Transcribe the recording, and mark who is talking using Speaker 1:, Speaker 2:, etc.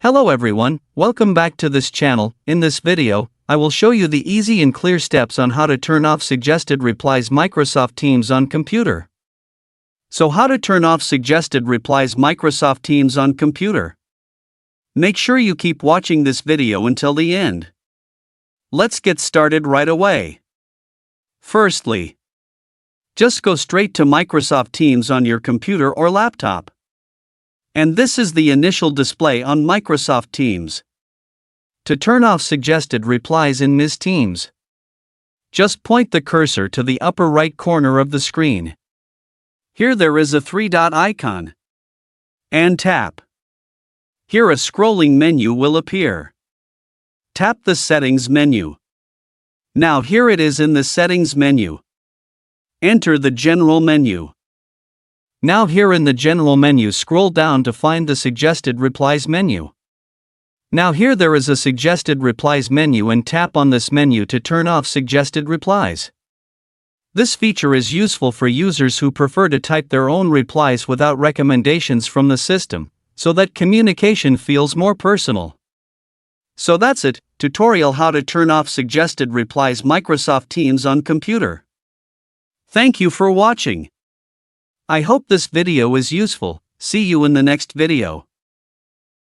Speaker 1: Hello everyone, welcome back to this channel. In this video, I will show you the easy and clear steps on how to turn off suggested replies Microsoft Teams on computer. So how to turn off suggested replies Microsoft Teams on computer? Make sure you keep watching this video until the end. Let's get started right away. Firstly, just go straight to Microsoft Teams on your computer or laptop. And this is the initial display on Microsoft Teams. To turn off suggested replies in Ms. Teams, just point the cursor to the upper right corner of the screen. Here there is a three-dot icon. And tap. Here a scrolling menu will appear. Tap the Settings menu. Now here it is in the Settings menu. Enter the General menu. Now here in the General menu scroll down to find the Suggested Replies menu. Now here there is a Suggested Replies menu and tap on this menu to turn off suggested replies. This feature is useful for users who prefer to type their own replies without recommendations from the system, so that communication feels more personal. So that's it, tutorial how to turn off suggested replies Microsoft Teams on computer. Thank you for watching. I hope this video is useful. See you in the next video.